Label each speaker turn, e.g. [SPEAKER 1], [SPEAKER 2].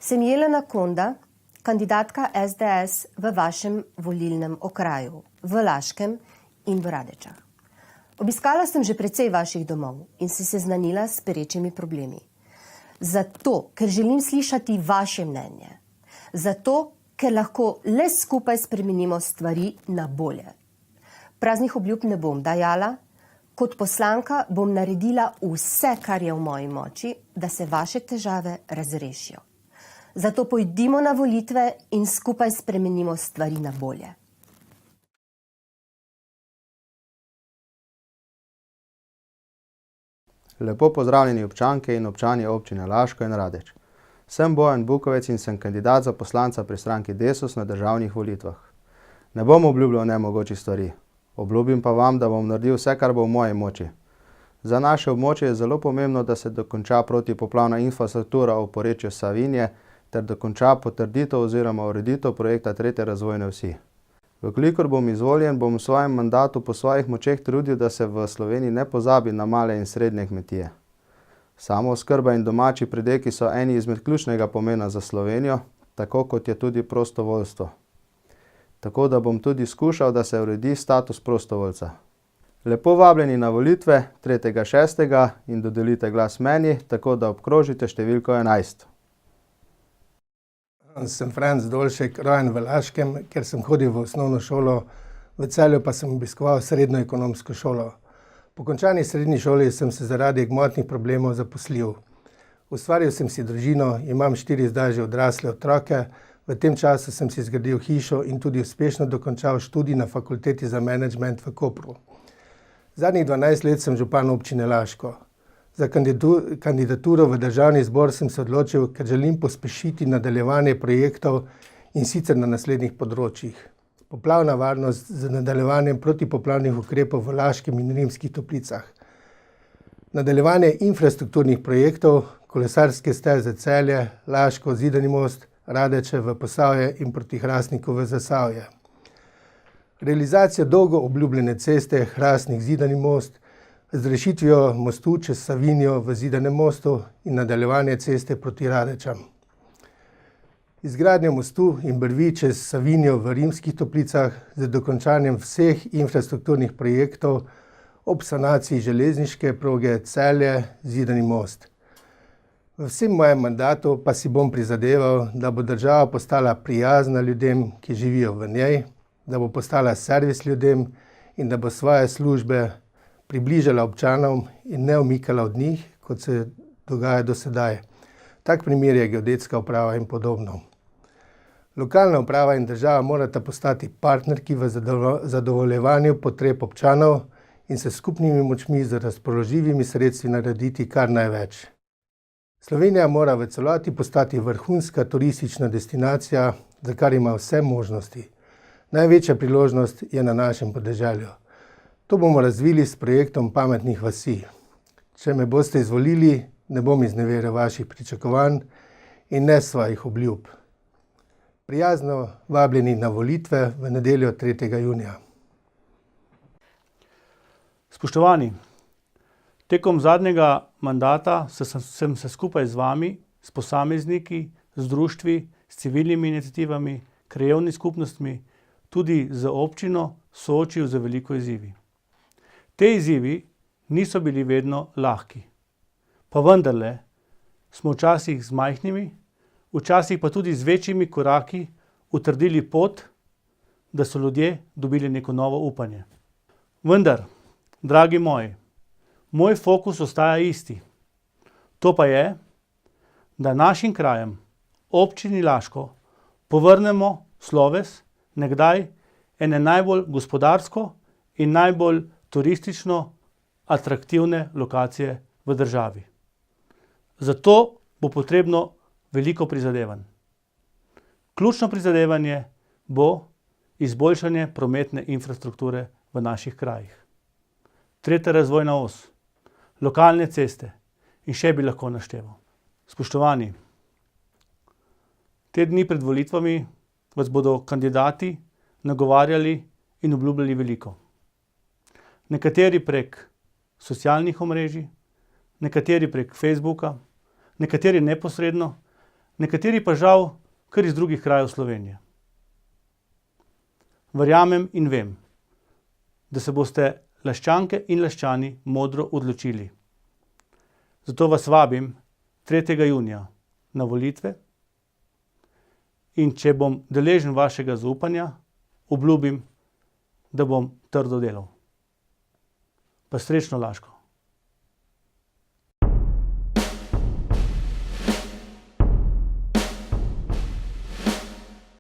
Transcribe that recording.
[SPEAKER 1] Sem Jelena Konda, kandidatka SDS v vašem volilnem okraju, v Laškem in v Radečah. Obiskala sem že precej vaših domov in se seznanila s perečimi problemi. Zato, ker želim slišati vaše mnenje. Zato, ker lahko le skupaj spremenimo stvari na bolje. Praznih obljub ne bom dajala. Kot poslanka bom naredila vse, kar je v moji moči, da se vaše težave razrešijo. Zato pojdimo na volitve in skupaj spremenimo stvari na bolje.
[SPEAKER 2] Lepo pozdravljeni občanke in občani občine Laško in Radeč. Sem Bojan Bukovec in sem kandidat za poslanca pri stranki Desus na državnih volitvah. Ne bom obljubljal nemogočih stvari. Obljubim pa vam, da bom naredil vse, kar bo v moji moči. Za naše območje je zelo pomembno, da se dokonča protipoplavna infrastruktura v porečju Savinje ter dokonča potrditev oziroma ureditev projekta 3. razvojne osi. Vkolikor bom izvoljen, bom v svojem mandatu po svojih močeh trudil, da se v Sloveniji ne pozabi na male in srednje kmetije. Samooskrba in domači pridelki so eni izmed ključnega pomena za Slovenijo, tako kot je tudi prostovoljstvo. Tako da bom tudi skušal, da se uredi status prostovoljca. Lepo vabljeni na volitve 3.6. in dodelite glas meni, tako da obkrožite številko 11.
[SPEAKER 3] Sem Franc Dolšek, rojen v Laškem, ker sem hodil v osnovno šolo, v Celju pa sem obiskoval srednjo ekonomsko šolo. Po končani srednji šoli sem se zaradi gmotnih problemov zaposlil. Ustvaril sem si družino, imam 4 zdaj že odrasle otroke, v tem času sem si zgradil hišo in tudi uspešno dokončal študij na Fakulteti za menedžment v Kopru. Zadnjih 12 let sem župan občine Laško. Za kandidaturo v državni zbor sem se odločil, ker želim pospešiti nadaljevanje projektov in sicer na naslednjih področjih. Poplavna varnost z nadaljevanjem protipoplavnih ukrepov v Laškem in Rimskih Toplicah. Nadaljevanje infrastrukturnih projektov, kolesarske steze Celje, Laško, Zidani most, Radeče v Posavje in proti Hrastniku v Zasavje. Realizacija dolgo obljubljene ceste Hrastnik-Zidani most z rešitvijo mostu čez Savinjo v Zidanem mostu in nadaljevanje ceste proti Radečam. Izgradnjo mostu in brvi čez Savinjo v Rimskih Toplicah z dokončanjem vseh infrastrukturnih projektov ob sanaciji železniške proge Celje-Zidani most. V vsem mojem mandatu pa si bom prizadeval, da bo država postala prijazna ljudem, ki živijo v njej, da bo postala servis ljudem in da bo svoje službe približala občanom in ne umikala od njih, kot se dogaja do sedaj. Tak primer je geodetska uprava in podobno. Lokalna uprava in država morata postati partnerki v zadovoljevanju potreb občanov in se skupnimi močmi z razpoložljivimi sredstvi narediti kar največ. Slovenija mora v celoti postati vrhunska turistična destinacija, za kar ima vse možnosti. Največja priložnost je na našem podeželju. To bomo razvili s projektom pametnih vasi. Če me boste izvolili, ne bom izneveril vaših pričakovanj in ne svojih obljub. Prijazno vabljeni na volitve v nedeljo 3. junija.
[SPEAKER 4] Spoštovani, tekom zadnjega mandata sem se skupaj z vami, s posamezniki, z društvi, s civilnimi iniciativami, krajevnimi skupnostmi, tudi z občino soočil z veliko izzivi. Te izzivi niso bili vedno lahki. Pa vendarle smo včasih z majhnimi, včasih pa tudi z večjimi koraki utrdili pot, da so ljudje dobili neko novo upanje. Vendar, dragi moji, moj fokus ostaja isti. To pa je, da našim krajem, občini Laško, povrnemo sloves nekdaj ene najbolj gospodarsko in najbolj turistično atraktivne lokacije v državi. Zato bo potrebno veliko prizadevanj. Ključno prizadevanje bo izboljšanje prometne infrastrukture v naših krajih. 3. razvojna os, lokalne ceste in še bi lahko našteval. Spoštovani, te dni pred volitvami vas bodo kandidati nagovarjali in obljubljali veliko. Nekateri prek socialnih omrežij, nekateri prek Facebooka, nekateri neposredno, nekateri pa žal kar iz drugih krajev Slovenije. Verjamem in vem, da se boste Laščanke in Laščani modro odločili. Zato vas vabim 3. junija na volitve in če bom deležen vašega zaupanja, obljubim, da bom trdo delal. Pa srečno Laško!